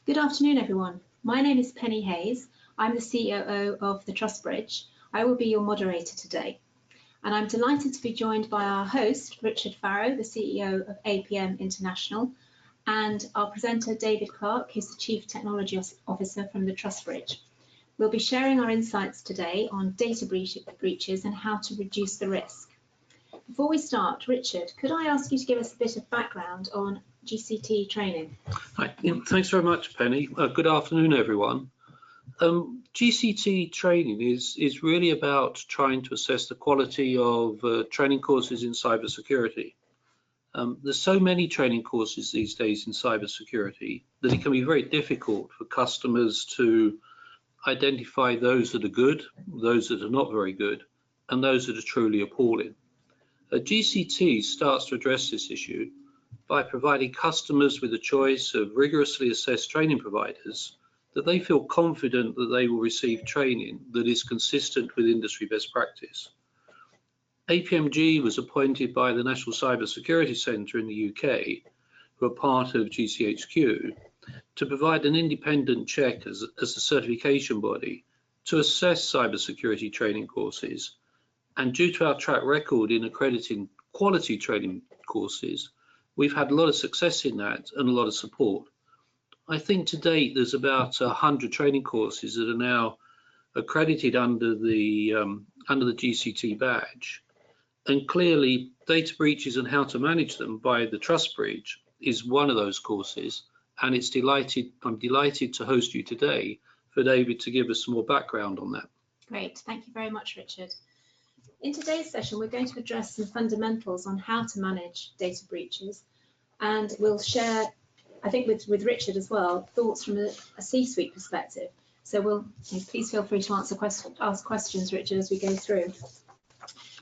Good afternoon, everyone. My name is Penny Hayes. I'm the COO of the Trustbridge. I will be your moderator today. And I'm delighted to be joined by our host, Richard Farrow, the CEO of APM International, and our presenter, David Clark, who's the Chief Technology Officer from the Trustbridge. We'll be sharing our insights today on data breaches and how to reduce the risk. Before we start, Richard, could I ask you to give us a bit of background on GCT training? Hi. Thanks very much, Penny. Good afternoon, everyone. GCT training is really about trying to assess the quality of training courses in cybersecurity. There's so many training courses these days in cybersecurity that it can be very difficult for customers to identify those that are good, those that are not very good, and those that are truly appalling. GCT starts to address this issue by providing customers with a choice of rigorously assessed training providers that they feel confident that they will receive training that is consistent with industry best practice. APMG was appointed by the National Cyber Security Centre in the UK, who are part of GCHQ, to provide an independent check as a certification body to assess cybersecurity training courses. And due to our track record in accrediting quality training courses, we've had a lot of success in that and a lot of support. I think to date there's about 100 training courses that are now accredited under the GCT badge. And clearly, data breaches and how to manage them by the Trustbridge is one of those courses. And I'm delighted to host you today for David to give us some more background on that. Great, thank you very much, Richard. In today's session, we're going to address some fundamentals on how to manage data breaches, and we'll share, I think with Richard as well, thoughts from a C-suite perspective. So please feel free to ask questions, Richard, as we go through.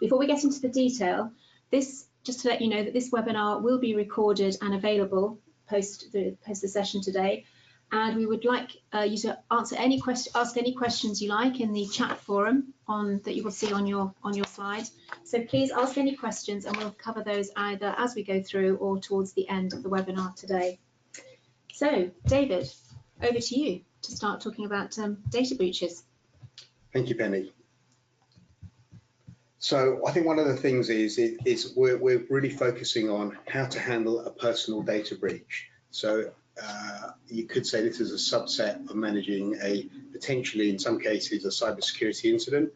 Before we get into the detail, just to let you know that this webinar will be recorded and available post the session today. And we would like you to ask any questions you like in the chat forum that you will see on your slide. So please ask any questions, and we'll cover those either as we go through or towards the end of the webinar today. So, David, over to you to start talking about data breaches. Thank you, Penny. So I think one of the things is we're really focusing on how to handle a personal data breach. So you could say this is a subset of managing a potentially, in some cases, a cybersecurity incident.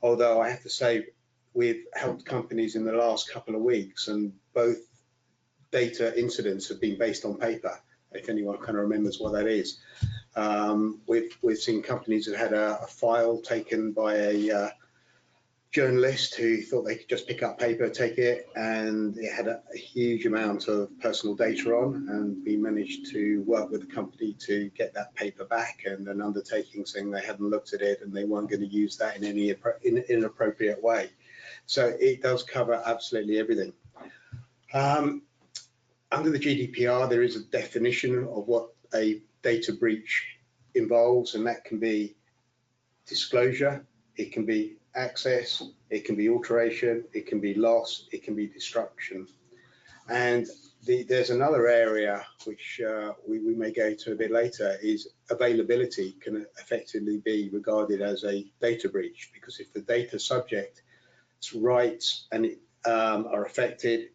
Although I have to say, we've helped companies in the last couple of weeks, and both data incidents have been based on paper, if anyone kind of remembers what that is. We've seen companies that had a file taken by a journalist who thought they could just pick up paper, take it, and it had a huge amount of personal data on, and we managed to work with the company to get that paper back, and an undertaking saying they hadn't looked at it and they weren't going to use that in any inappropriate way. So it does cover absolutely everything. Under the GDPR, there is a definition of what a data breach involves, and that can be disclosure, it can be access, it can be alteration, it can be loss, it can be destruction. And there's another area which we may go to a bit later, is availability can effectively be regarded as a data breach, because if the data subject's rights are affected,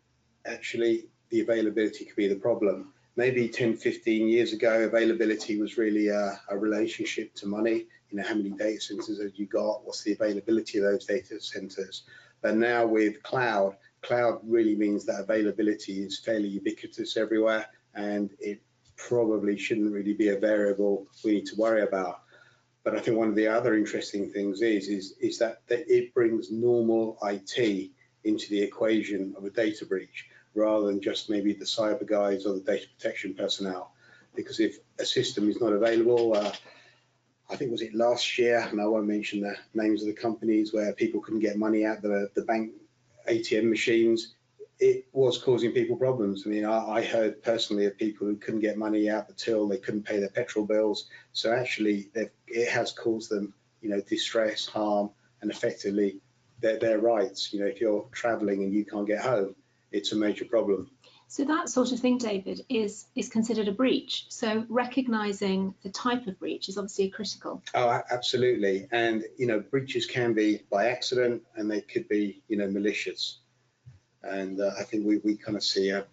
actually the availability could be the problem. Maybe 10, 15 years ago, availability was really a relationship to money. You know, how many data centers have you got? What's the availability of those data centers? But now with cloud really means that availability is fairly ubiquitous everywhere, and it probably shouldn't really be a variable we need to worry about. But I think one of the other interesting things is that it brings normal IT into the equation of a data breach, rather than just maybe the cyber guys or the data protection personnel. Because if a system is not available, I think was it last year, and I won't mention the names of the companies, where people couldn't get money out the bank ATM machines, it was causing people problems. I mean, I heard personally of people who couldn't get money out the till, they couldn't pay their petrol bills. So actually, it has caused them, you know, distress, harm, and effectively their rights. You know, if you're traveling and you can't get home, it's a major problem. So that sort of thing, David, is considered a breach. So recognising the type of breach is obviously critical. Oh, absolutely. And, breaches can be by accident and they could be, malicious. And I think we kind of see a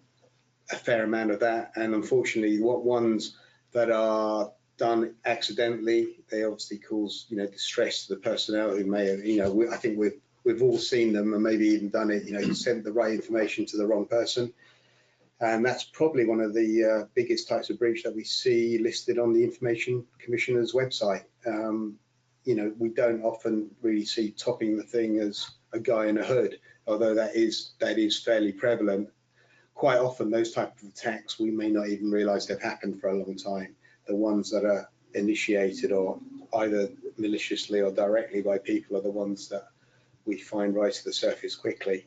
fair amount of that. And unfortunately, what ones that are done accidentally, they obviously cause, distress to the personnel who may have, I think we've all seen them and maybe even done it, sent the right information to the wrong person. And that's probably one of the biggest types of breach that we see listed on the Information Commissioner's website. We don't often really see topping the thing as a guy in a hood, although that is fairly prevalent. Quite often those type of attacks, we may not even realize they've happened for a long time. The ones that are initiated or either maliciously or directly by people are the ones that we find rise to the surface quickly.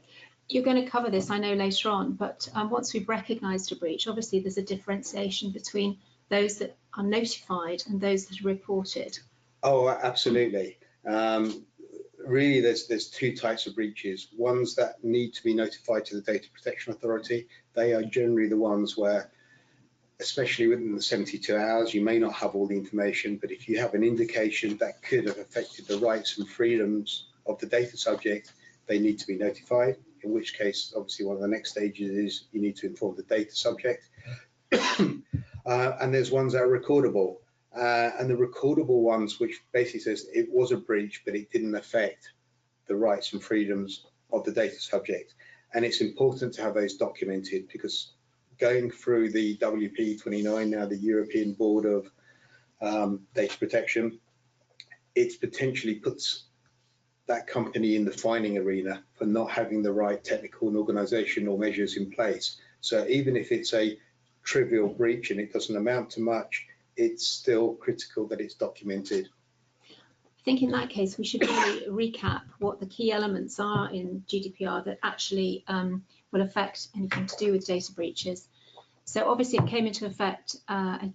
You're going to cover this, I know, later on, but once we've recognised a breach, obviously there's a differentiation between those that are notified and those that are reported. Oh, absolutely. Really, there's two types of breaches. Ones that need to be notified to the Data Protection Authority. They are generally the ones where, especially within the 72 hours, you may not have all the information, but if you have an indication that could have affected the rights and freedoms of the data subject, they need to be notified, in which case, obviously, one of the next stages is you need to inform the data subject. And there's ones that are recordable. And the recordable ones, which basically says it was a breach, but it didn't affect the rights and freedoms of the data subject. And it's important to have those documented, because going through the WP29, now the European Board of Data Protection, it potentially puts that company in the fining arena for not having the right technical and organizational measures in place. So even if it's a trivial breach and it doesn't amount to much, it's still critical that it's documented. I think in that case, we should really recap what the key elements are in GDPR that actually will affect anything to do with data breaches. So obviously it came into effect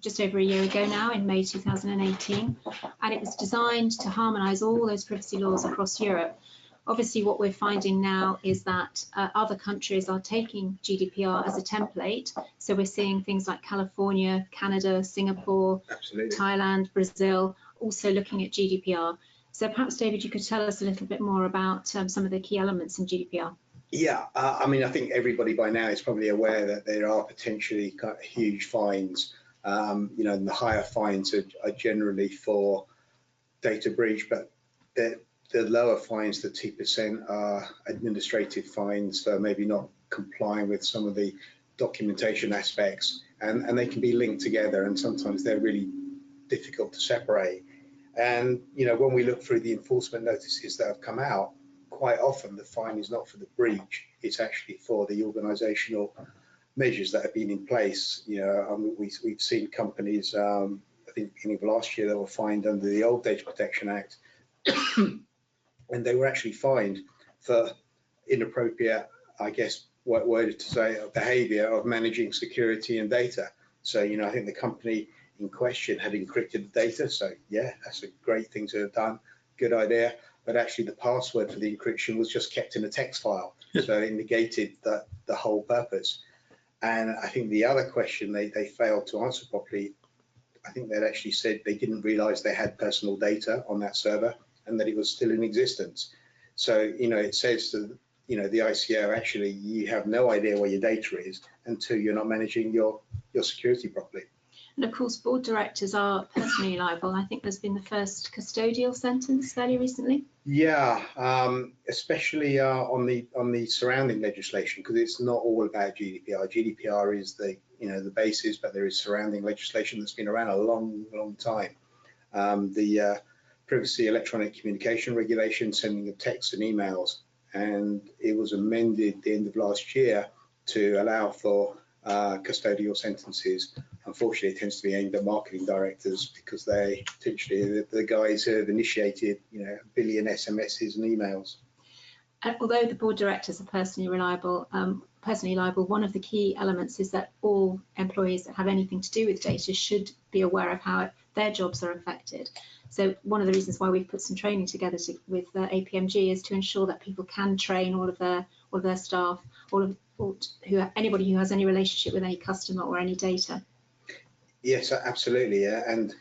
just over a year ago now, in May 2018, and it was designed to harmonise all those privacy laws across Europe. Obviously what we're finding now is that other countries are taking GDPR as a template. So we're seeing things like California, Canada, Singapore, Absolutely. Thailand, Brazil, also looking at GDPR. So perhaps, David, you could tell us a little bit more about some of the key elements in GDPR. Yeah, I mean, I think everybody by now is probably aware that there are potentially huge fines. And the higher fines are generally for data breach, but the lower fines, the 2%, are administrative fines for maybe not complying with some of the documentation aspects, and they can be linked together, and sometimes they're really difficult to separate. And when we look through the enforcement notices that have come out, quite often the fine is not for the breach, it's actually for the organizational measures that have been in place. We've seen companies, I think beginning of last year, that were fined under the old Data Protection Act, and they were actually fined for inappropriate, I guess, what word to say, behavior of managing security and data. So, I think the company in question had encrypted the data. So yeah, that's a great thing to have done. Good idea. But actually the password for the encryption was just kept in a text file. So it negated the whole purpose. And I think the other question they failed to answer properly, I think they'd actually said they didn't realize they had personal data on that server and that it was still in existence. So, it says to, the ICO, actually, you have no idea where your data is until you're not managing your security properly. And of course, board directors are personally liable. I think there's been the first custodial sentence fairly recently. Yeah, especially on the surrounding legislation, because it's not all about GDPR. GDPR is the basis, but there is surrounding legislation that's been around a long time. The Privacy Electronic Communication Regulation, sending of texts and emails, and it was amended at the end of last year to allow for custodial sentences. Unfortunately, it tends to be aimed at marketing directors because they potentially the guys who have initiated, a billion SMSs and emails. Although the board directors are personally liable, one of the key elements is that all employees that have anything to do with data should be aware of how their jobs are affected. So one of the reasons why we've put some training together with APMG is to ensure that people can train all all of their staff, anybody who has any relationship with any customer or any data. Yes, absolutely. Yeah. And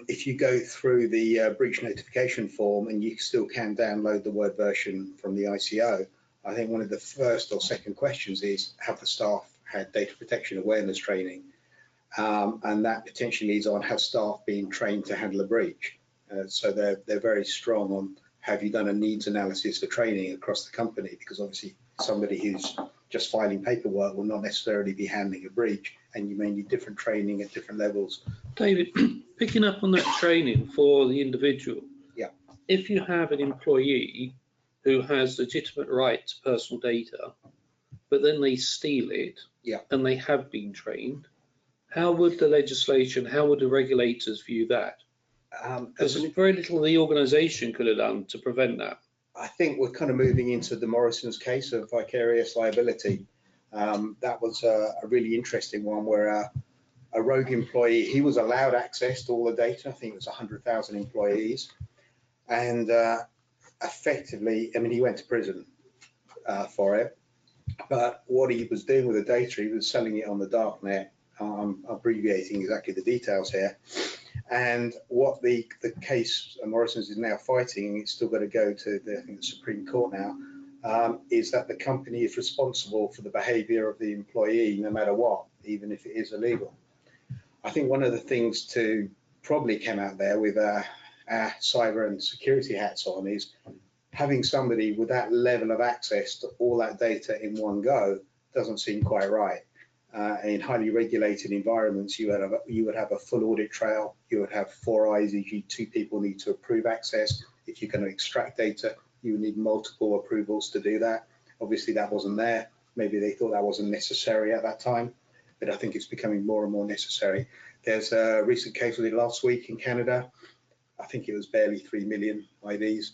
if you go through the breach notification form, and you still can download the Word version from the ICO, I think one of the first or second questions is, have the staff had data protection awareness training? And that potentially leads on, have staff been trained to handle a breach? So they're very strong on, have you done a needs analysis for training across the company? Because obviously somebody who's just filing paperwork will not necessarily be handling a breach, and you may need different training at different levels. David, picking up on that training for the individual, yeah. If you have an employee who has legitimate right to personal data, but then they steal it, yeah. and they have been trained, how would the legislation, how would the regulators view that? There's very little the organisation could have done to prevent that. I think we're kind of moving into the Morrison's case of vicarious liability. That was a really interesting one, where a rogue employee, he was allowed access to all the data. I think it was 100,000 employees. And effectively, I mean, he went to prison for it. But what he was doing with the data, he was selling it on the dark net. I'm abbreviating exactly the details here. And what the case Morrison's is now fighting, and it's still got to go to the Supreme Court now, is that the company is responsible for the behaviour of the employee no matter what, even if it is illegal. I think one of the things to probably come out there with our cyber and security hats on is having somebody with that level of access to all that data in one go doesn't seem quite right. In highly regulated environments, you would have a full audit trail. You would have 4 eyes, e.g. 2 people need to approve access. If you're going to extract data, you would need multiple approvals to do that. Obviously, that wasn't there. Maybe they thought that wasn't necessary at that time, but I think it's becoming more and more necessary. There's a recent case with it last week in Canada. I think it was barely 3 million IDs.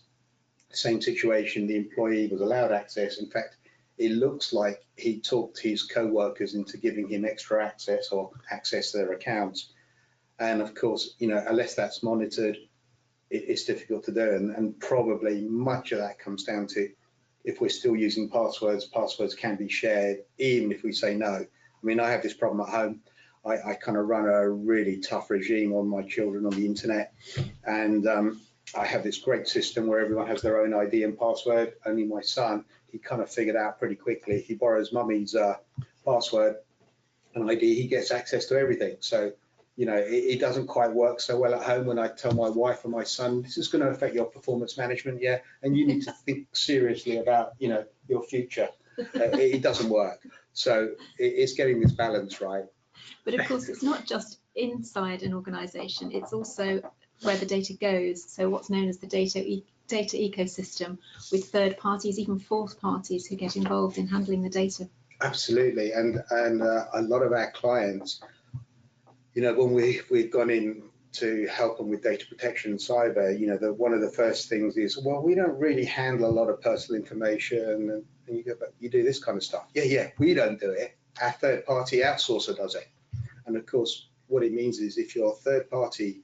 Same situation, the employee was allowed access. In fact, it looks like he talked his co-workers into giving him extra access or access to their accounts. And of course, you know, unless that's monitored, it's difficult to do. And probably much of that comes down to, if we're still using passwords, passwords can be shared, even if we say no. I mean, I have this problem at home. I kind of run a really tough regime on my children on the internet. And I have this great system where everyone has their own ID and password. Only my son, he kind of figured out pretty quickly. If he borrows mummy's password and ID, he gets access to everything. So, you know, it doesn't quite work so well at home when I tell my wife and my son, this is going to affect your performance management, yeah, and you need to think seriously about, you know, your future. It doesn't work. So it's getting this balance right. But of course, it's not just inside an organisation, it's also where the data goes. So what's known as the data ecosystem, with third parties, even fourth parties, who get involved in handling the data. Absolutely, and a lot of our clients, you know, when we've gone in to help them with data protection and cyber, you know, one of the first things is, well, we don't really handle a lot of personal information, and you go, but you do this kind of stuff. Yeah, we don't do it. Our third party outsourcer does it. And of course, what it means is, if your third party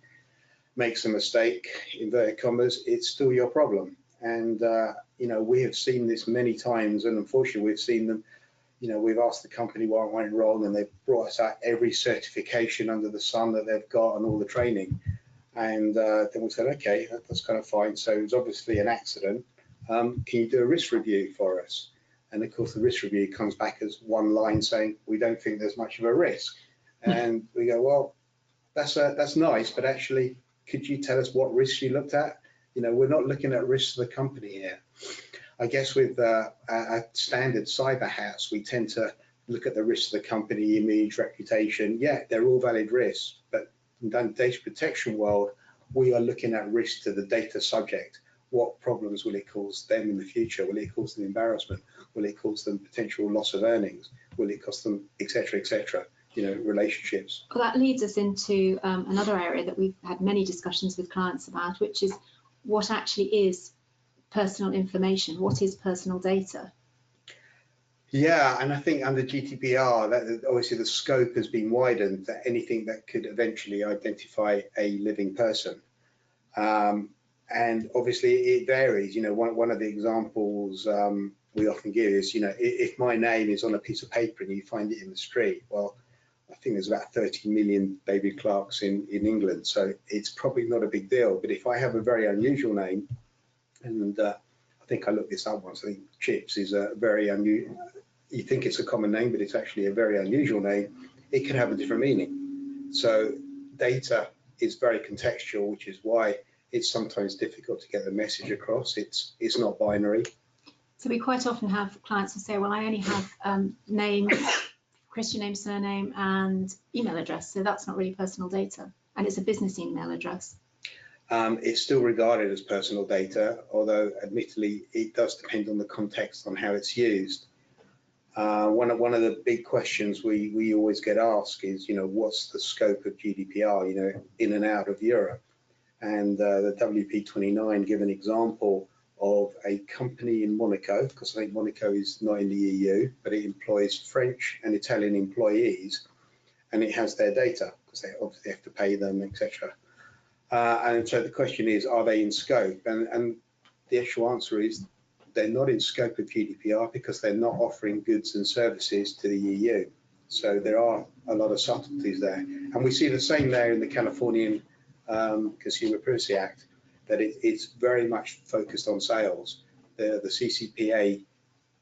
makes a mistake, inverted commas, it's still your problem. And you know, we have seen this many times, and unfortunately we've seen them, you know, we've asked the company what went wrong, and they've brought us out every certification under the sun that they've got and all the training. And then we said, okay, that's kind of fine. So it's obviously an accident. Can you do a risk review for us? And of course, the risk review comes back as one line saying, we don't think there's much of a risk. And we go, well, that's nice, but actually, could you tell us what risks you looked at? You know, we're not looking at risks of the company here. I guess with our standard cyber hats, we tend to look at the risks of the company, image, reputation. Yeah, they're all valid risks, but in the data protection world, we are looking at risk to the data subject. What problems will it cause them in the future? Will it cause them embarrassment? Will it cause them potential loss of earnings? Will it cost them, et cetera, you know, relationships? Well, that leads us into another area that we've had many discussions with clients about, which is what actually is personal information. What is personal data? Yeah, and I think under GDPR, that obviously the scope has been widened to anything that could eventually identify a living person. And obviously it varies. You know, one of the examples we often give is, if my name is on a piece of paper and you find it in the street, well, I think there's about 30 million David Clarks in England, so it's probably not a big deal. But if I have a very unusual name, and I think I looked this up once, I think Chips is a very unusual, you think it's a common name, but it's actually a very unusual name, it can have a different meaning. So data is very contextual, which is why it's sometimes difficult to get the message across. It's not binary. So we quite often have clients who say, well, I only have name, Christian name, surname, and email address, so that's not really personal data, and it's a business email address. It's still regarded as personal data, although admittedly it does depend on the context on how it's used. One of the big questions we always get asked is, what's the scope of GDPR, in and out of Europe? And the WP29 give an example of a company in Monaco, because I think Monaco is not in the EU, but it employs French and Italian employees, and it has their data because they obviously have to pay them, etc. And so the question is, are they in scope? And the actual answer is they're not in scope of GDPR because they're not offering goods and services to the EU. So there are a lot of subtleties there. And we see the same there in the Californian Consumer Privacy Act, that it's very much focused on sales. The CCPA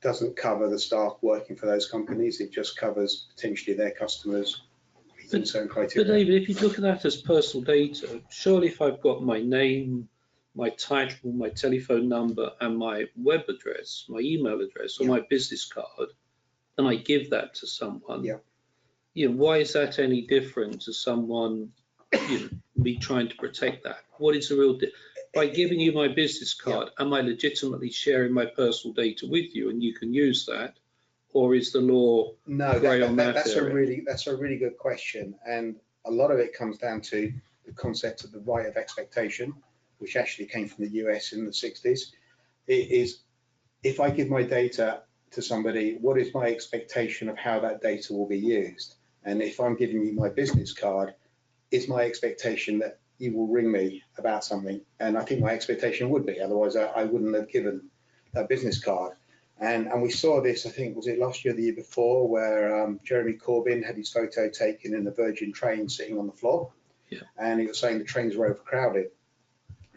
doesn't cover the staff working for those companies. It just covers potentially their customers meeting certain criteria. But David, if you look at that as personal data, surely if I've got my name, my title, my telephone number, and my web address, my email address, or my business card, and I give that to someone, why is that any different to someone, me trying to protect that? What is the real by giving you my business card, am I legitimately sharing my personal data with you and you can use that? Or is the law grey on that area? That's a really good question. And a lot of it comes down to the concept of the right of expectation, which actually came from the US in the 60s. It is, if I give my data to somebody, what is my expectation of how that data will be used? And if I'm giving you my business card, is my expectation that you will ring me about something? And I think my expectation would be, otherwise I wouldn't have given that business card. And we saw this, I think, was it last year or the year before, where Jeremy Corbyn had his photo taken in the Virgin train sitting on the floor. And he was saying the trains were overcrowded.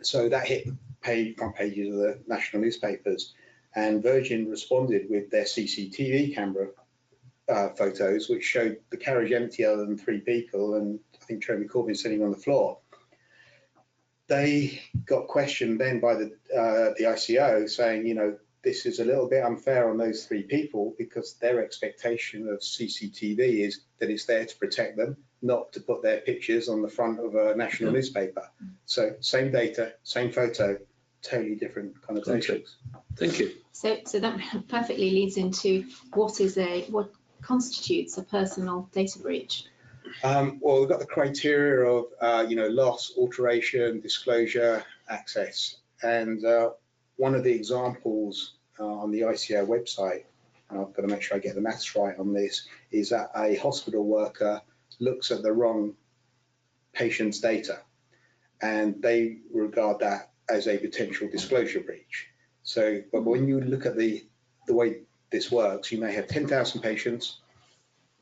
So that hit the front pages of the national newspapers. And Virgin responded with their CCTV camera photos, which showed the carriage empty other than 3 people, and I think Jeremy Corbyn sitting on the floor. They got questioned then by the ICO saying, this is a little bit unfair on those 3 people because their expectation of CCTV is that it's there to protect them, not to put their pictures on the front of a national newspaper. So same data, same photo, totally different connotations. Thank you. So that perfectly leads into what constitutes a personal data breach. Well, we've got the criteria of loss, alteration, disclosure, access, and one of the examples on the ICO website, and I've got to make sure I get the maths right on this, is that a hospital worker looks at the wrong patient's data, and they regard that as a potential disclosure breach. So, but when you look at the way this works, you may have 10,000 patients,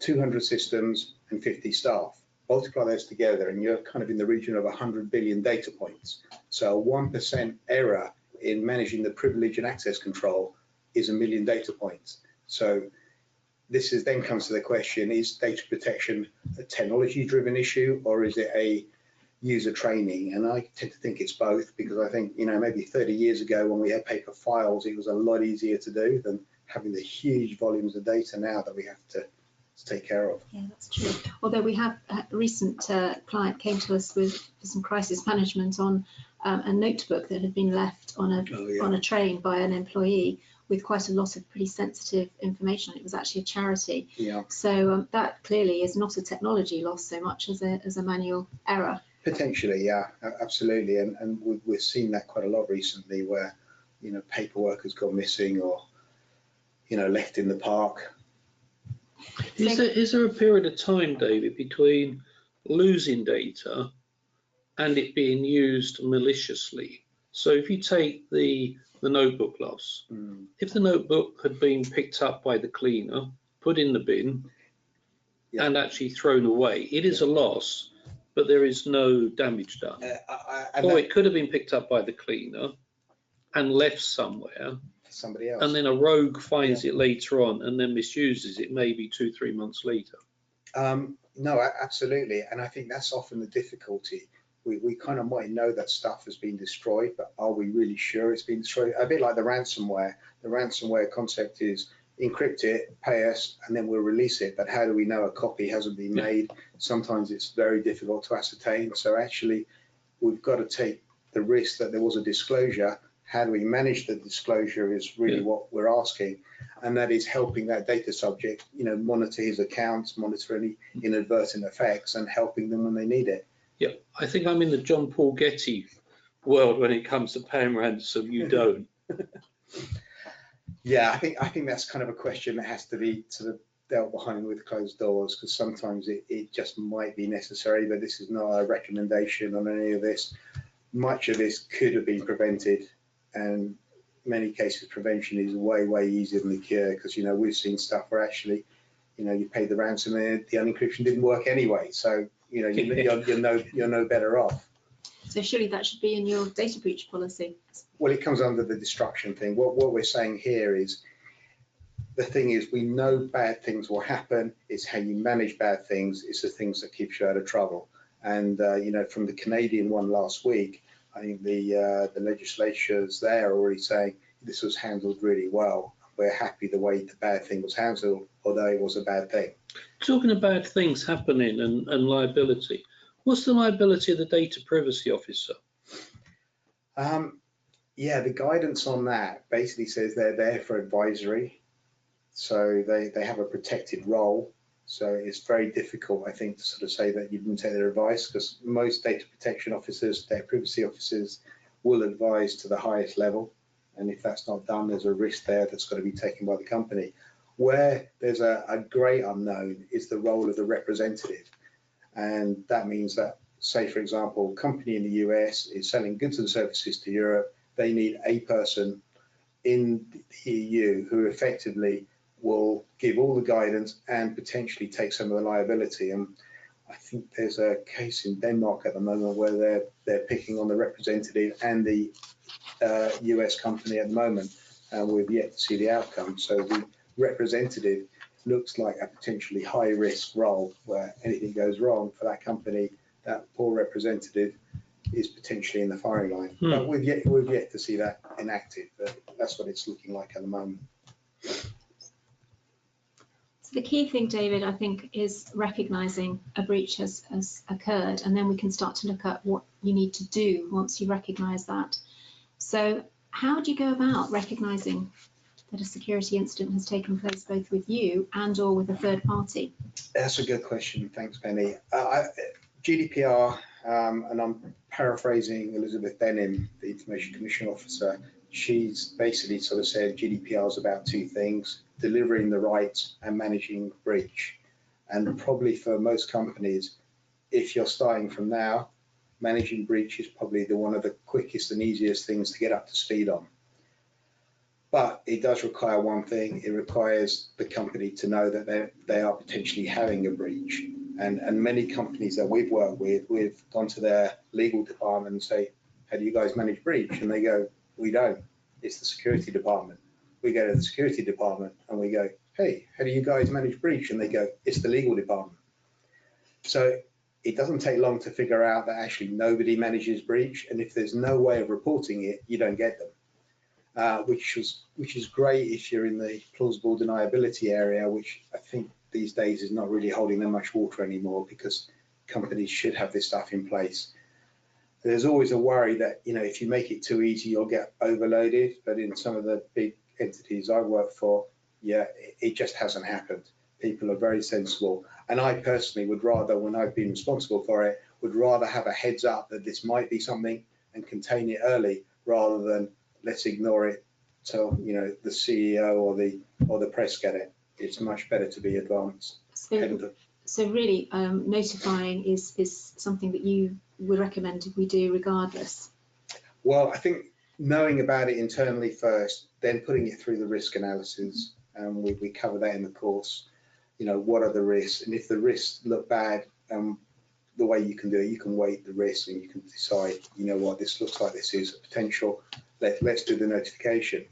200 systems, and 50 staff. Multiply those together, and you're kind of in the region of 100 billion data points. So a 1% error in managing the privilege and access control is 1 million data points. So this then comes to the question, is data protection a technology-driven issue, or is it a user training? And I tend to think it's both, because I think, maybe 30 years ago when we had paper files, it was a lot easier to do than having the huge volumes of data now that we have to take care of. Yeah, that's true. Although we have a recent client came to us with some crisis management on a notebook that had been left on a train by an employee with quite a lot of pretty sensitive information. It was actually a charity. Yeah. So that clearly is not a technology loss so much as a manual error. Potentially, yeah, absolutely. And we've seen that quite a lot recently, where paperwork has gone missing or left in the park. Is there a period of time, David, between losing data and it being used maliciously? So if you take the notebook loss, if the notebook had been picked up by the cleaner, put in the bin, Yeah. and actually thrown away, it is a loss, but there is no damage done. Or it could have been picked up by the cleaner and left somewhere, somebody else, and then a rogue finds it later on and then misuses it maybe 2-3 months later. No, absolutely. And I think that's often the difficulty. We kind of might know that stuff has been destroyed, but are we really sure it's been destroyed? A bit like the ransomware. The ransomware concept is encrypt it, pay us, and then we'll release it. But how do we know a copy hasn't been made? Sometimes it's very difficult to ascertain. So actually, we've got to take the risk that there was a disclosure. How do we manage the disclosure is really what we're asking. And that is helping that data subject, monitor his accounts, monitor any inadvertent effects, and helping them when they need it. Yeah, I think I'm in the John Paul Getty world when it comes to paying ransom. You don't. Yeah, I think that's kind of a question that has to be sort of dealt behind with closed doors, because sometimes it just might be necessary, but this is not a recommendation on any of this. Much of this could have been prevented, and many cases prevention is way easier than the cure, because we've seen stuff where actually you paid the ransom and the unencryption didn't work anyway, so you're no better off. So surely that should be in your data breach policy. Well, it comes under the destruction thing. What we're saying here is, the thing is, we know bad things will happen. It's how you manage bad things. It's the things that keep you out of trouble. And from the Canadian one last week, I think the legislatures there are already saying this was handled really well. We're happy the way the bad thing was handled, although it was a bad thing. Talking of bad things happening and liability, what's the liability of the data privacy officer? Yeah, the guidance on that basically says they're there for advisory. So they have a protected role. So it's very difficult, I think, to sort of say that you didn't take their advice, because most data protection officers, data privacy officers will advise to the highest level. And if that's not done, there's a risk there that's got to be taken by the company. Where there's a great unknown is the role of the representative. And that means that, say, for example, a company in the US is selling goods and services to Europe. They need a person in the EU who effectively will give all the guidance and potentially take some of the liability. And I think there's a case in Denmark at the moment where they're picking on the representative and the US company at the moment, and we've yet to see the outcome. So the representative looks like a potentially high risk role where anything goes wrong for that company, that poor representative is potentially in the firing line. But we've yet to see that enacted, but that's what it's looking like at the moment. So the key thing, David, I think, is recognising a breach has occurred, and then we can start to look at what you need to do once you recognise that. So how do you go about recognising that a security incident has taken place both with you and or with a third party? That's a good question. Thanks, Penny. GDPR, and I'm paraphrasing Elizabeth Denham, the Information Commission Officer. She's basically sort of said GDPR is about two things: delivering the rights and managing breach. And probably for most companies, if you're starting from now, managing breach is probably one of the quickest and easiest things to get up to speed on. But it does require one thing: it requires the company to know that they are potentially having a breach. And many companies that we've worked with, we've gone to their legal department and say, how do you guys manage breach? And they go, we don't. It's the security department. We go to the security department and we go, hey, how do you guys manage breach? And they go, it's the legal department. So it doesn't take long to figure out that actually nobody manages breach. And if there's no way of reporting it, you don't get them, which is great if you're in the plausible deniability area, which I think these days is not really holding them much water anymore, because companies should have this stuff in place. There's always a worry that, if you make it too easy, you'll get overloaded. But in some of the big entities I work for, yeah, it just hasn't happened. People are very sensible. And I personally would rather, when I've been responsible for it, would rather have a heads up that this might be something and contain it early, rather than let's ignore it till, the CEO or the press get it. It's much better to be advanced. So really, notifying is something that you would recommend we do regardless. Well, I think knowing about it internally first, then putting it through the risk analysis, and we cover that in the course. You know, what are the risks, and if the risks look bad, the way you can do it, you can weight the risks and you can decide, you know what, this looks like this is a potential. Let's do the notification.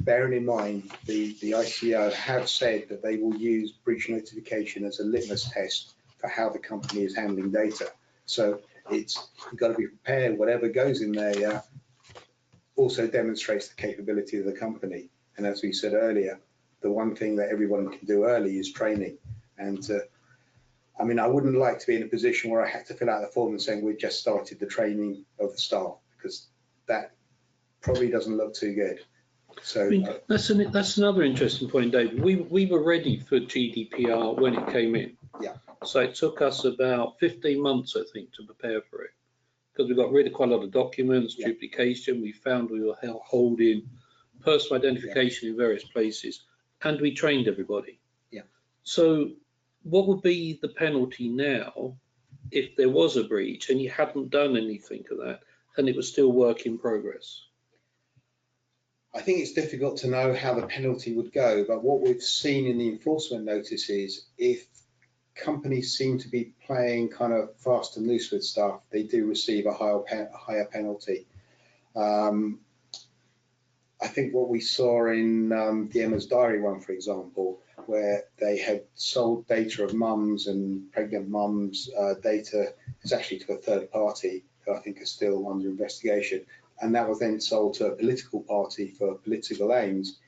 Bearing in mind, the ICO have said that they will use breach notification as a litmus test for how the company is handling data. So you've got to be prepared. Whatever goes in there also demonstrates the capability of the company. And as we said earlier, the one thing that everyone can do early is training. And I mean, I wouldn't like to be in a position where I had to fill out the form and saying we've just started the training of the staff, because that probably doesn't look too good. So I mean, that's another interesting point, David. We were ready for GDPR when it came in. Yeah. So it took us about 15 months, I think, to prepare for it, because we got rid of quite a lot of documents, Yeah. duplication. We found we were holding personal identification in various places, and we trained everybody. Yeah. So what would be the penalty now if there was a breach and you hadn't done anything of that and it was still work in progress? I think it's difficult to know how the penalty would go, but what we've seen in the enforcement notice is if companies seem to be playing kind of fast and loose with stuff, they do receive a higher penalty. I think what we saw in the Emma's Diary one, for example, where they had sold data of mums and pregnant mums data, is actually to a third party who I think is still under investigation. And that was then sold to a political party for political aims.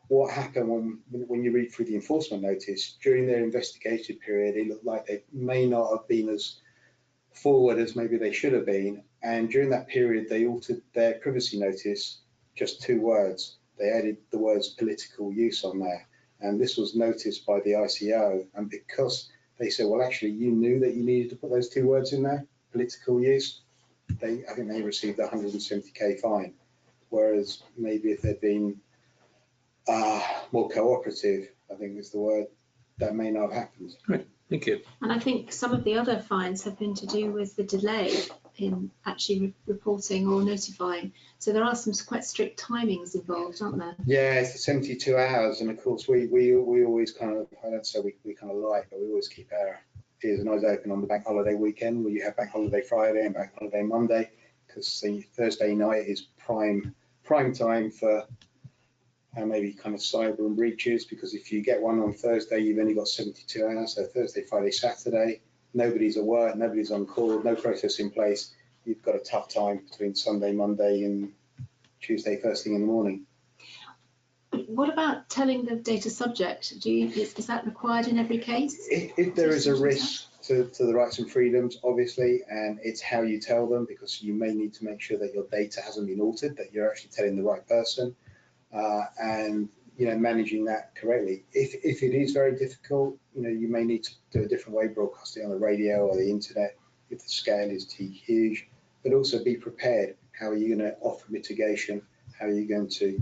What happened when you read through the enforcement notice, during their investigation period, it looked like they may not have been as forward as maybe they should have been. And during that period, they altered their privacy notice, just 2 words. They added the words political use on there. And this was noticed by the ICO. And because they said, well, actually, you knew that you needed to put those 2 words in there, political use, I think they received a 170k fine. Whereas maybe if they'd been more cooperative, I think is the word, that may not have happened. Right, thank you. And I think some of the other fines have been to do with the delay in actually reporting or notifying. So there are some quite strict timings involved, aren't there? Yeah, it's the 72 hours. And of course, we always kind of, I don't say we kind of like, but we always keep our ears and eyes open on the bank holiday weekend, where you have bank holiday Friday and bank holiday Monday, because the Thursday night is prime time for maybe kind of cyber and breaches, because if you get one on Thursday, you've only got 72 hours. So Thursday, Friday, Saturday, nobody's at work, nobody's on call, no process in place. You've got a tough time between Sunday, Monday and Tuesday, first thing in the morning. What about telling the data subject? Is that required in every case? If there is a risk to the rights and freedoms, obviously, and it's how you tell them, because you may need to make sure that your data hasn't been altered, that you're actually telling the right person, and managing that correctly. If it is very difficult, you may need to do a different way, broadcasting on the radio or the internet if the scale is too huge. But also be prepared. How are you going to offer mitigation? How are you going to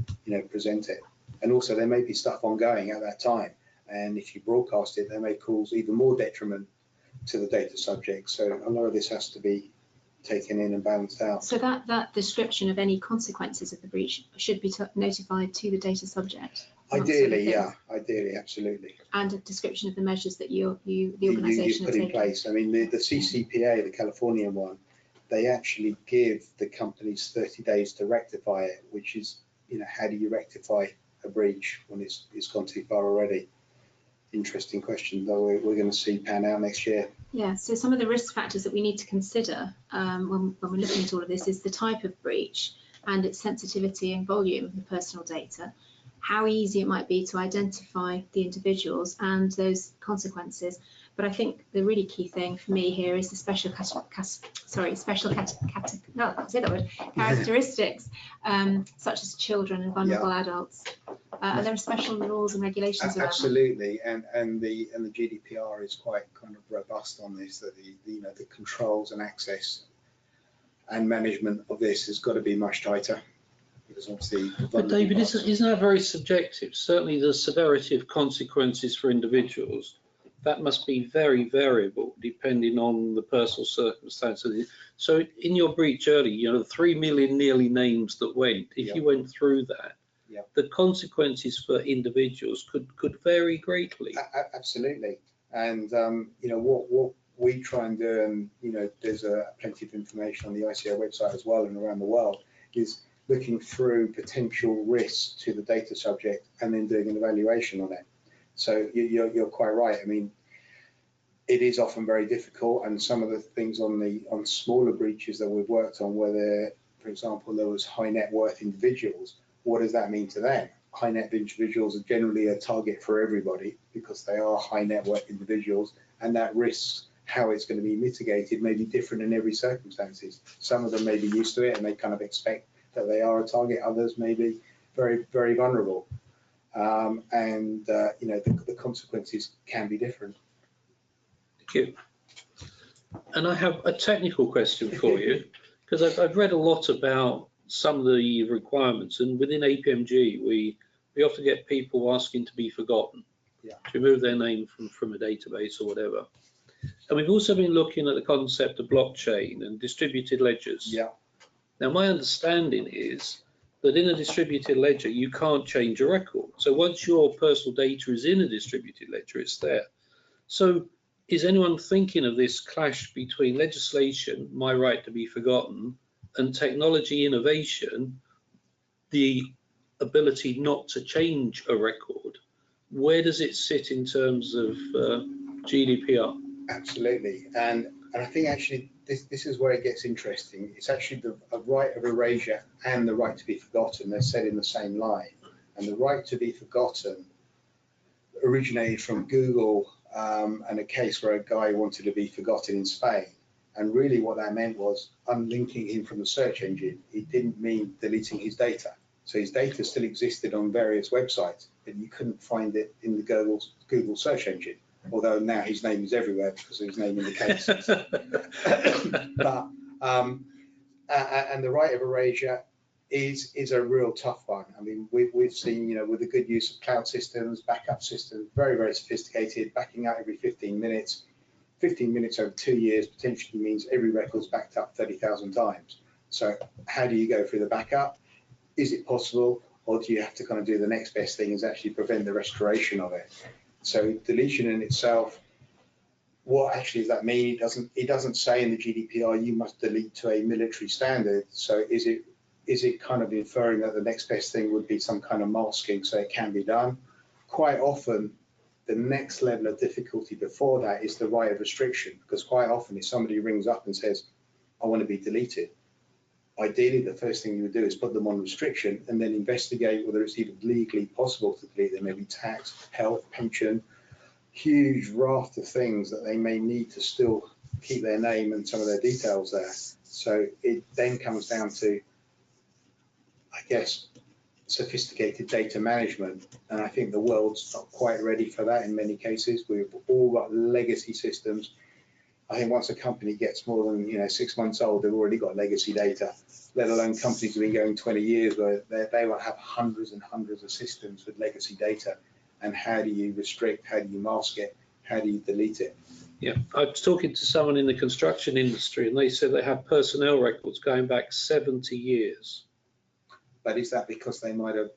present it? And also there may be stuff ongoing at that time, and if you broadcast it, they may cause even more detriment to the data subject. So a lot of this has to be taken in and balanced out. So that description of any consequences of the breach should be notified to the data subject. Ideally, yeah, ideally, absolutely. And a description of the measures that the organisation put in place. I mean, the CCPA, the Californian one, they actually give the companies 30 days to rectify it, which is, how do you rectify a breach when it's gone too far already? Interesting question, though we're going to see pan out next year. Yeah, so some of the risk factors that we need to consider when we're looking at all of this is the type of breach and its sensitivity and volume of the personal data, how easy it might be to identify the individuals and those consequences. But I think the really key thing for me here is the characteristics, such as children and vulnerable adults. And there are special laws and regulations around absolutely, and the GDPR is quite kind of robust on this. That the controls and access and management of this has got to be much tighter, because obviously. But David, isn't that very subjective? Certainly, the severity of consequences for individuals that must be very variable depending on the personal circumstances. So in your breach early, you know, the 3 million nearly names that went, if you went through that, the consequences for individuals could vary greatly. Absolutely. And, you know, what we try and do, and, you know, there's plenty of information on the ICO website as well and around the world, is looking through potential risks to the data subject and then doing an evaluation on it. So you're quite right. I mean, it is often very difficult, and some of the things on smaller breaches that we've worked on, where there, for example, there was high net worth individuals, what does that mean to them? High net individuals are generally a target for everybody because they are high net worth individuals, and that risks how it's going to be mitigated may be different in every circumstances. Some of them may be used to it and they kind of expect that they are a target. Others may be very, very vulnerable. You know, the consequences can be different. Thank you. And I have a technical question for you, because I've read a lot about some of the requirements, and within APMG, we often get people asking to be forgotten, to remove their name from a database or whatever. And we've also been looking at the concept of blockchain and distributed ledgers. Yeah. Now, my understanding is that in a distributed ledger, you can't change a record. So once your personal data is in a distributed ledger, it's there. So is anyone thinking of this clash between legislation, my right to be forgotten, and technology innovation, the ability not to change a record? Where does it sit in terms of GDPR? Absolutely. And I think actually this is where it gets interesting. It's actually a right of erasure and the right to be forgotten. They're said in the same line. And the right to be forgotten originated from Google and a case where a guy wanted to be forgotten in Spain. And really what that meant was unlinking him from the search engine. It didn't mean deleting his data. So his data still existed on various websites, but you couldn't find it in the Google search engine. Although now his name is everywhere because of his name in the case. But and the right of erasure is a real tough one. I mean, we've seen, you know, with the good use of cloud systems, backup systems, very, very sophisticated, backing out every 15 minutes. 15 minutes over 2 years potentially means every record's backed up 30,000 times. So how do you go through the backup? Is it possible, or do you have to kind of do the next best thing is actually prevent the restoration of it? So deletion in itself, what actually does that mean? It doesn't say in the GDPR you must delete to a military standard. So is it kind of inferring that the next best thing would be some kind of masking so it can be done? Quite often, the next level of difficulty before that is the right of restriction, because quite often if somebody rings up and says, I want to be deleted, ideally the first thing you would do is put them on restriction and then investigate whether it's even legally possible to delete them, maybe tax, health, pension, huge raft of things that they may need to still keep their name and some of their details there. So it then comes down to, I guess, sophisticated data management, and I think the world's not quite ready for that in many cases. We've all got legacy systems. I think once a company gets more than 6 months old, they've already got legacy data, let alone companies who've been going 20 years where they will have hundreds and hundreds of systems with legacy data. And how do you restrict, how do you mask it, how do you delete it? Yeah, I was talking to someone in the construction industry and they said they have personnel records going back 70 years. But is that because they might have,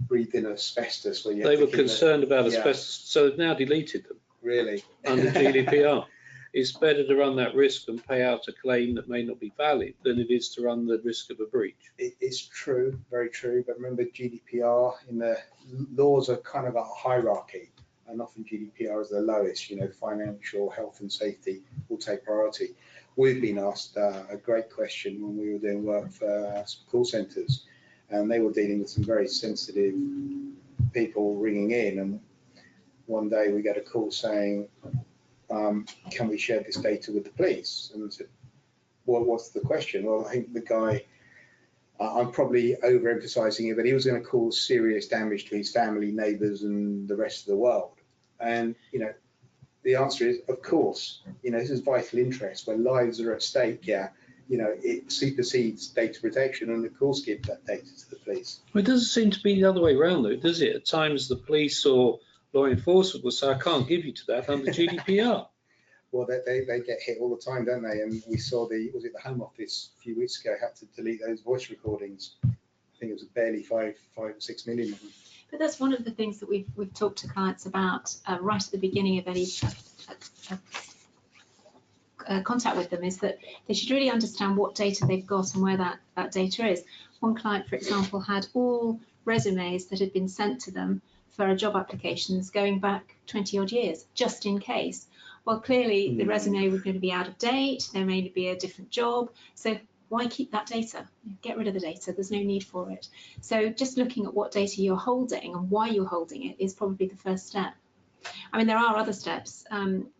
breathed in asbestos? Where they were concerned about asbestos, so they've now deleted them. Really? Under GDPR. It's better to run that risk and pay out a claim that may not be valid than it is to run the risk of a breach. It's true, very true. But remember, GDPR in the laws are kind of a hierarchy, and often GDPR is the lowest. Financial, health and safety will take priority. We've been asked a great question when we were doing work for some call centres, and they were dealing with some very sensitive people ringing in. And one day we got a call saying, can we share this data with the police? And I said, well, what's the question? Well, I think the guy, I'm probably overemphasizing it, but he was going to cause serious damage to his family, neighbors, and the rest of the world. And, the answer is, of course, this is vital interest where lives are at stake. It supersedes data protection and of course give that data to the police. Well, it doesn't seem to be the other way around though, does it? At times the police or law enforcement will say, I can't give you to that under GDPR. Well, they get hit all the time, don't they? And we saw was it the Home Office a few weeks ago had to delete those voice recordings. I think it was barely 5 or 6 million of them. But that's one of the things that we've talked to clients about right at the beginning of any contact with them, is that they should really understand what data they've got and where that data is. One client, for example, had all resumes that had been sent to them for job applications going back 20 odd years, just in case. Well, clearly the resume was going to be out of date, there may be a different job, so why keep that data? Get rid of the data, there's no need for it. So just looking at what data you're holding and why you're holding it is probably the first step. I mean, there are other steps,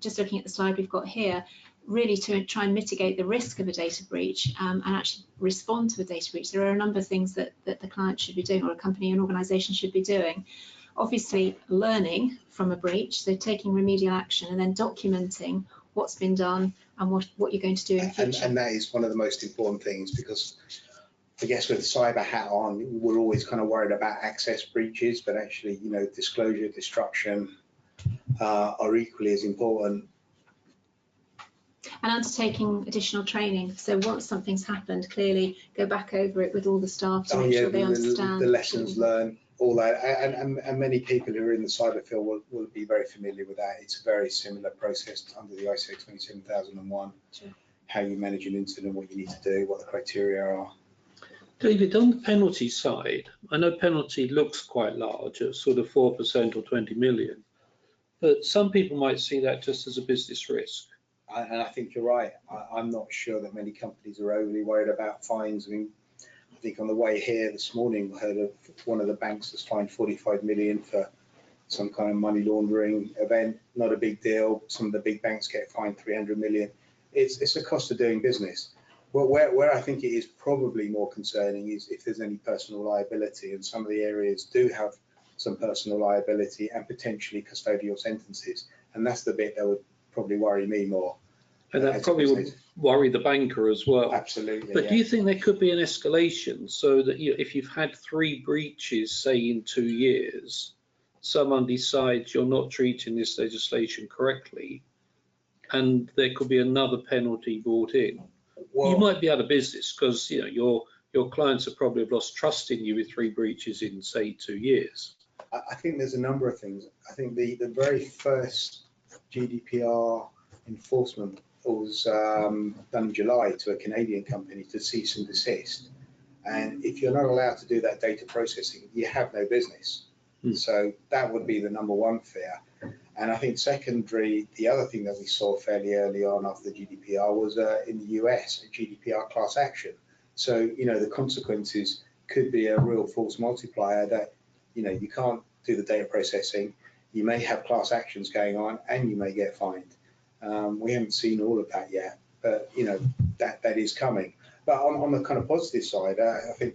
just looking at the slide we've got here, really to try and mitigate the risk of a data breach and actually respond to a data breach. There are a number of things that the client should be doing, or a company and organisation should be doing. Obviously, learning from a breach, so taking remedial action and then documenting what's been done and what you're going to do in future. And that is one of the most important things, because I guess with cyber hat on, we're always kind of worried about access breaches, but actually, you know, disclosure, destruction are equally as important. And undertaking additional training. So once something's happened, clearly go back over it with all the staff to make sure they understand the lessons learned, all that. And many people who are in the cyber field will be very familiar with that. It's a very similar process under the ISO 27001. Sure. How you manage an incident, what you need to do, what the criteria are. David, on the penalty side, I know penalty looks quite large at sort of 4% or 20 million, but some people might see that just as a business risk. And I think you're right. I'm not sure that many companies are overly worried about fines. I mean, I think on the way here this morning, I heard of one of the banks has fined 45 million for some kind of money laundering event. Not a big deal. Some of the big banks get fined 300 million. It's a cost of doing business. Well, where I think it is probably more concerning is if there's any personal liability, and some of the areas do have some personal liability and potentially custodial sentences. And that's the bit that would probably worry me more. And that probably would worry the banker as well. Absolutely. But yeah. do you think there could be an escalation so that if you've had 3 breaches, say in 2 years, someone decides you're not treating this legislation correctly, and there could be another penalty brought in? Well, you might be out of business because your clients have probably lost trust in you with 3 breaches in, say, 2 years. I think there's a number of things. I think the very first GDPR enforcement was done in July to a Canadian company to cease and desist. And if you're not allowed to do that data processing, you have no business. So that would be the number one fear. And I think secondary, the other thing that we saw fairly early on after the GDPR was in the US, a GDPR class action. So, the consequences could be a real force multiplier that, you can't do the data processing. You may have class actions going on and you may get fined. We haven't seen all of that yet, but that is coming. But on the kind of positive side, I think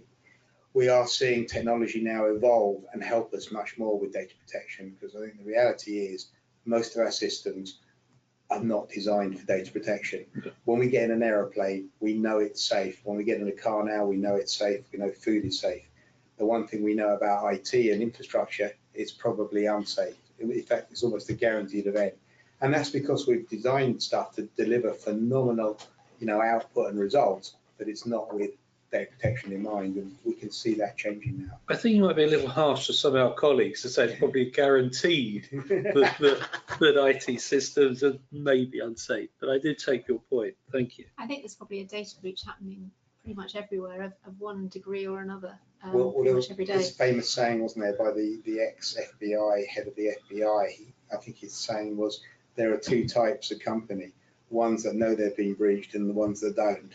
we are seeing technology now evolve and help us much more with data protection, because I think the reality is most of our systems are not designed for data protection. When we get in an aeroplane, we know it's safe. When we get in a car now, we know it's safe. We know food is safe. The one thing we know about IT and infrastructure, it's probably unsafe. In fact, it's almost a guaranteed event. And that's because we've designed stuff to deliver phenomenal, output and results, but it's not with data protection in mind, and we can see that changing now. I think you might be a little harsh to some of our colleagues to say it's probably guaranteed that IT systems are maybe unsafe, but I did take your point. Thank you. I think there's probably a data breach happening pretty much everywhere of one degree or another. Well, pretty much every day. This famous saying, wasn't there, by the ex-FBI head of the FBI, I think his saying was, there are 2 types of company, ones that know they've been breached and the ones that don't.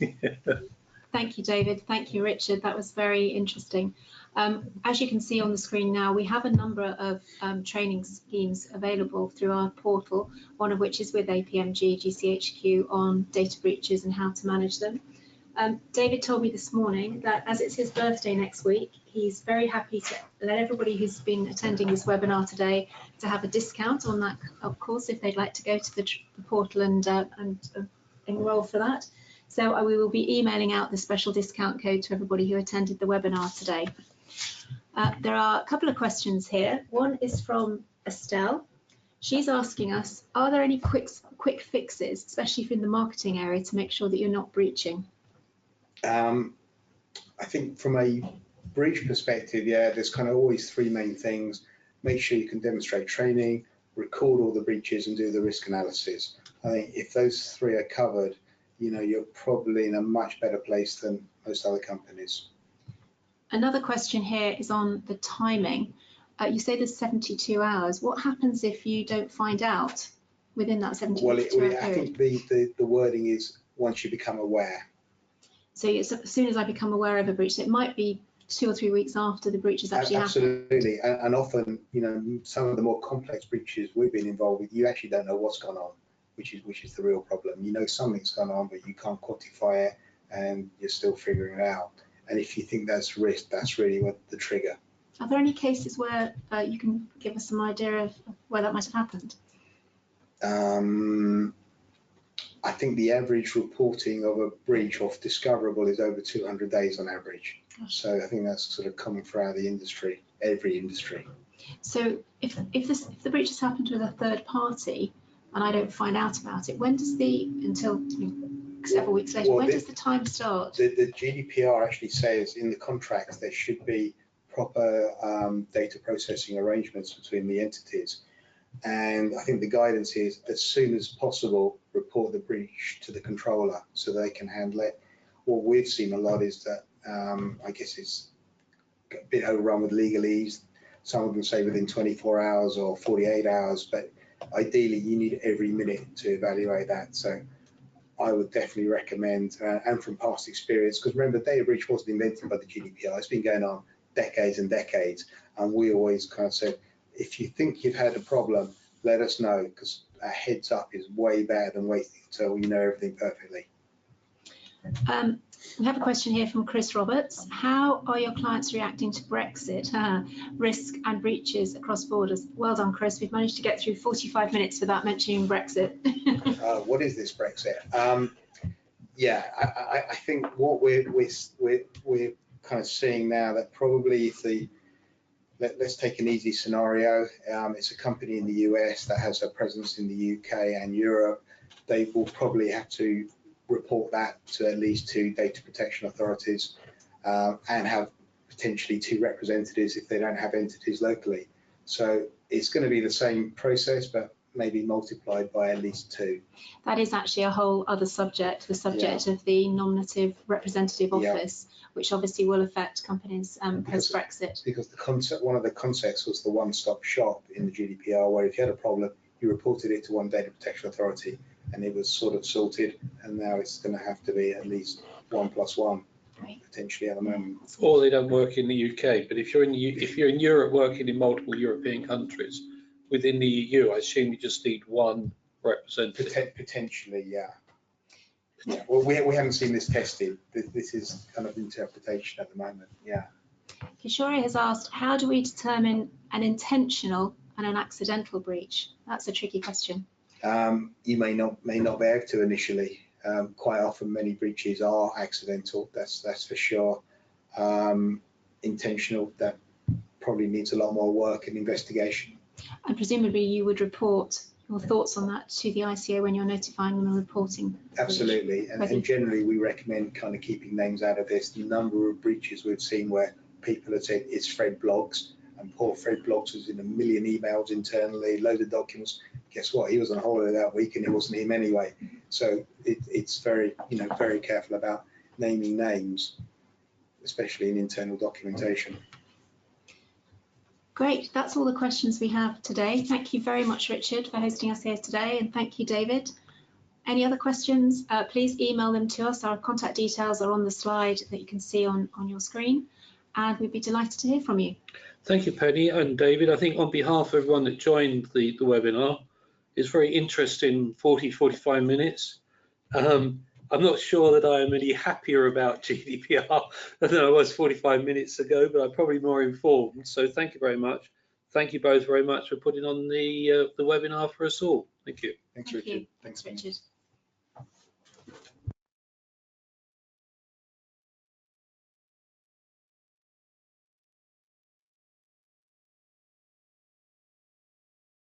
Yeah. Thank you, David. Thank you, Richard. That was very interesting. As you can see on the screen now, we have a number of training schemes available through our portal, one of which is with APMG GCHQ on data breaches and how to manage them. David told me this morning that as it's his birthday next week, he's very happy to let everybody who's been attending this webinar today to have a discount on that, of course, if they'd like to go to the portal and enroll for that. So we will be emailing out the special discount code to everybody who attended the webinar today. There are a couple of questions here. One is from Estelle. She's asking us, are there any quick fixes, especially in the marketing area, to make sure that you're not breaching? I think from a breach perspective, yeah, there's kind of always three main things. Make sure you can demonstrate training, record all the breaches and do the risk analysis. I think if those three are covered, you're probably in a much better place than most other companies. Another question here is on the timing. You say there's 72 hours. What happens if you don't find out within that 72 hour period? I think the wording is once you become aware. So as soon as I become aware of a breach, it might be 2 or 3 weeks after the breach has actually happened. Absolutely, and often, some of the more complex breaches we've been involved with, you actually don't know what's gone on, which is the real problem. You know something's gone on, but you can't quantify it, and you're still figuring it out. And if you think that's risk, that's really what the trigger. Are there any cases where you can give us some idea of where that might have happened? I think the average reporting of a breach of discoverable is over 200 days on average. Gosh. So I think that's sort of common throughout the industry, every industry. So if the breach has happened with a third party and I don't find out about it, when does until several weeks later, when does the time start? The GDPR actually says in the contracts there should be proper data processing arrangements between the entities. And I think the guidance is as soon as possible, report the breach to the controller so they can handle it. What we've seen a lot is that I guess it's a bit overrun with legalese. Some of them say within 24 hours or 48 hours, but ideally you need every minute to evaluate that. So I would definitely recommend, and from past experience, because remember, data breach wasn't invented by the GDPR. It's been going on decades and decades. And we always kind of said, if you think you've had a problem, let us know, because a heads up is way better than waiting until you know everything perfectly. We have a question here from Chris Roberts. How are your clients reacting to Brexit, risk and breaches across borders? Well done, Chris. We've managed to get through 45 minutes without mentioning Brexit. What is this Brexit? Yeah, I think what we're kind of seeing now that probably if let's take an easy scenario. It's a company in the US that has a presence in the UK and Europe. They will probably have to report that to at least 2 data protection authorities and have potentially 2 representatives if they don't have entities locally. So it's going to be the same process, but maybe multiplied by at least 2. That is actually a whole other subject, the subject of the nominative representative office, which obviously will affect companies post-Brexit. Because the concept, one of the concepts was the one-stop shop in the GDPR, where if you had a problem, you reported it to one data protection authority, and it was sort of sorted. And now it's going to have to be at least 1 + 1, potentially at the moment. Or they don't work in the UK, but if you're in Europe working in multiple European countries, within the EU, I assume you just need 1 representative. Potentially, yeah. Yeah. Well, we haven't seen this tested. This is kind of interpretation at the moment. Yeah. Kishore has asked, how do we determine an intentional and an accidental breach? That's a tricky question. You may not be able to initially. Quite often, many breaches are accidental. That's for sure. Intentional, that probably needs a lot more work and investigation. And presumably you would report your thoughts on that to the ICO when you're notifying them and reporting. Absolutely, and generally we recommend kind of keeping names out of this. The number of breaches we've seen where people have said it's Fred Bloggs, and poor Fred Bloggs was in a million emails internally, loads of documents. Guess what? He was on holiday that week and it wasn't him anyway. So it's very, very careful about naming names, especially in internal documentation. Great, that's all the questions we have today. Thank you very much, Richard, for hosting us here today, and thank you, David. Any other questions, please email them to us. Our contact details are on the slide that you can see on your screen, and we'd be delighted to hear from you. Thank you, Penny and David. I think on behalf of everyone that joined the webinar, it's very interesting 45 minutes. I'm not sure that I am any happier about GDPR than I was 45 minutes ago, but I'm probably more informed. So thank you very much. Thank you both very much for putting on the webinar for us all. Thank you. Thanks, Richard. Thanks, Richard.